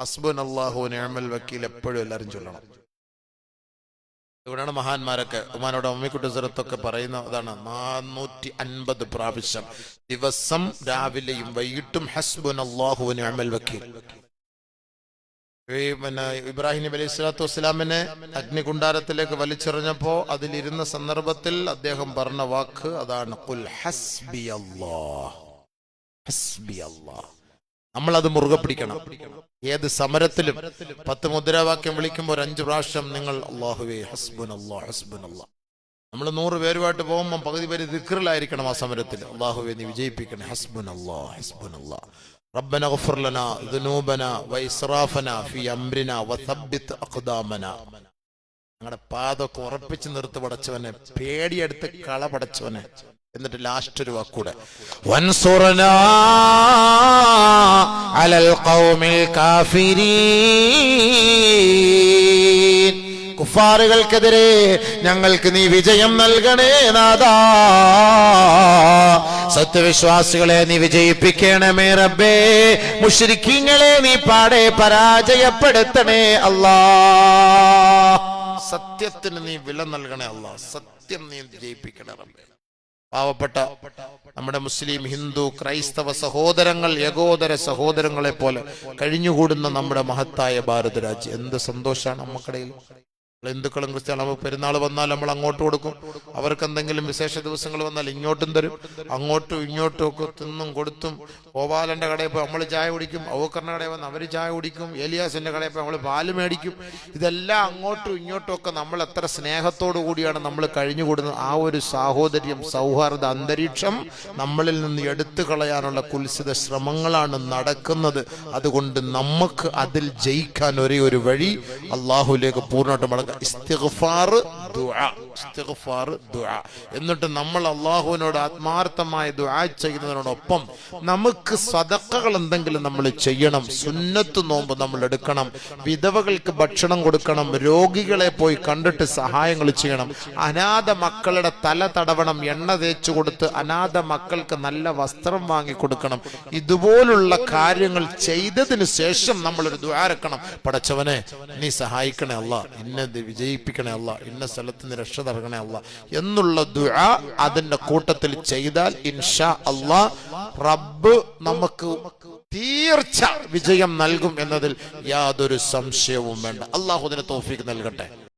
ഹസ്ബുനല്ലാഹു വനിഅമൽ വക്കീൽ എപ്പോഴും എല്ലാവരും ചൊല്ലണം. ഇവിടെയാണ് മഹാന്മാരൊക്കെ ഉമ്മാനോട് അമ്മിക്കുട്ടി സിറത്തൊക്കെ പറയുന്ന അതാണ് 450 പ്രാവശ്യം ദിവസം രാവിലെയും വൈകിട്ടും ഹസ്ബുനല്ലാഹു വനിഅമൽ വക്കീൽ. പിന്നെ ഇബ്രാഹിം നബി അലൈഹി സ്വലാത്തു വസ്സലാമിനെ അഗ്നികുണ്ടാരത്തിലേക്ക് വലിച്ചെറിഞ്ഞപ്പോ അതിലിരുന്ന സന്ദർഭത്തിൽ അദ്ദേഹം പറഞ്ഞ വാക്ക് അതാണ്, ഖുൽ ഹസ്ബി അല്ലാഹ്, ഹസ്ബി അല്ലാഹ്. നമ്മളത് മുറുകെ പിടിക്കണം. ഏത് സമരത്തിലും 10 മുദ്രാവാക്യം വിളിക്കുമ്പോൾ 5 പ്രാവശ്യം നിങ്ങൾ അല്ലാഹുവേ ഹസ്ബുനല്ലാഹ് ഹസ്ബുനല്ലാഹ്. നമ്മൾ 100 പേരുമായിട്ട് പോകുമ്പോൾ പകുതി പേര് ദിക്റിലായിരിക്കണം ആ സമരത്തിൽ. അല്ലാഹുവേ നീ വിജയിപ്പിക്കണം, ഹസ്ബുനല്ലാഹ് ഹസ്ബുനല്ലാഹ്. റബ്ബന ഗഫിർ ലനാ ദുനൂബനാ വഇസ്റാഫനാ ഫീ അംരിനാ വസബ്ബിത് അഖ്ദാമനാ. ഞങ്ങളുടെ പാദമൊക്കെ ഉറപ്പിച്ച് നിർത്തി പടച്ചവനെ, പേടിയെടുത്ത് കള പടച്ചവനെ. എന്നിട്ട് ലാസ്റ്റ് ഒരു വാക്കൂടെ, വൻസുർനാ അലൽ ഖൗമിൽ കാഫിരീൻ. കുഫാറുകൾക്കെതിരെ ഞങ്ങൾക്ക് നീ വിജയം നൽകണേ നാഥാ. സത്യവിശ്വാസികളെ നീ വിജയിപ്പിക്കണമേ റബ്ബേ. മുശ്രിക്കീങ്ങളെ നീ പാടെ പരാജയപ്പെടുത്തണേ അല്ലാ. സത്യത്തിന് നീ വില നൽകണേ അല്ലാ. സത്യം നീ വിജയിപ്പിക്കണേ റബ്ബേ. പാവപ്പെട്ട നമ്മുടെ മുസ്ലിം, ഹിന്ദു, ക്രൈസ്തവ സഹോദരങ്ങൾ, ഏകോദര സഹോദരങ്ങളെ പോലെ കഴിഞ്ഞുകൂടുന്ന നമ്മുടെ മഹത്തായ ഭാരത രാജ്യം. എന്ത് സന്തോഷമാണ് നമുക്കിടയിൽ. ഹിന്ദുക്കളും ക്രിസ്ത്യാനും പെരുന്നാൾ വന്നാൽ നമ്മൾ അങ്ങോട്ട് കൊടുക്കും, അവർക്ക് എന്തെങ്കിലും വിശേഷ ദിവസങ്ങൾ വന്നാൽ ഇങ്ങോട്ടും തരും. അങ്ങോട്ടും ഇങ്ങോട്ടും ഒക്കെ തിന്നും കൊടുത്തും. ഗോപാലന്റെ കടയിൽ പോയി നമ്മൾ ചായ കുടിക്കും, അബൂബക്കറിന്റെ കടയിൽ വന്ന് അവർ ചായ കുടിക്കും, ഏലിയാസിന്റെ കടയിൽ പോയി നമ്മൾ പാല് മേടിക്കും. ഇതെല്ലാം അങ്ങോട്ടും ഇങ്ങോട്ടും ഒക്കെ നമ്മൾ എത്ര സ്നേഹത്തോടു കൂടിയാണ് നമ്മൾ കഴിഞ്ഞുകൂടുന്നത്. ആ ഒരു സാഹോദര്യം, സൗഹാർദ്ദ അന്തരീക്ഷം നമ്മളിൽ നിന്ന് എടുത്തു കളയാനുള്ള കുൽസിത ശ്രമങ്ങളാണ് നടക്കുന്നത്. അതുകൊണ്ട് നമുക്ക് അതിൽ ജയിക്കാൻ ഒരേ ഒരു വഴി അള്ളാഹുലേക്ക് പൂർണ്ണമായിട്ട് മടങ്ങുക. ഇസ്തിഗ്ഫാർ ദുആ, ഇസ്തിഗ്ഫാർ ദുആ. എന്നിട്ട് നമ്മൾ അള്ളാഹുവിനോട് ആത്മാർത്ഥമായ ദുആ ചെയ്യുന്നതിനോടൊപ്പം നമുക്ക് സദഖകൾ എന്തെങ്കിലും നമ്മൾ ചെയ്യണം. സുന്നത്ത് നോമ്പ് നമ്മൾ എടുക്കണം, വിധവകൾക്ക് ഭക്ഷണം കൊടുക്കണം, രോഗികളെ പോയി കണ്ടിട്ട് സഹായങ്ങൾ ചെയ്യണം, അനാഥ മക്കളുടെ തല തടവണം, എണ്ണ തേച്ചു കൊടുത്ത് അനാഥ മക്കൾക്ക് നല്ല വസ്ത്രം വാങ്ങി കൊടുക്കണം. ഇതുപോലുള്ള കാര്യങ്ങൾ ചെയ്തതിന് ശേഷം നമ്മളൊരു ദുആ ഇറക്കണം. പടച്ചവനെ നീ സഹായിക്കണേ അല്ലാ, ഇന്നത് വിജയിപ്പിക്കണേ അല്ലാ, ഇന്ന സ്ഥലത്ത് നിന്ന് രക്ഷ നൽകണേ അല്ലാ എന്നുള്ള ദുആ അതിന്റെ കൂട്ടത്തിൽ ചെയ്താൽ ഇൻഷാ അല്ലാ റബ്ബ് നമുക്ക് തീർച്ച വിജയം നൽകും എന്നതിൽ യാതൊരു സംശയവും വേണ്ട. അല്ലാഹു അതിന് തൗഫീഖ് നൽകട്ടെ.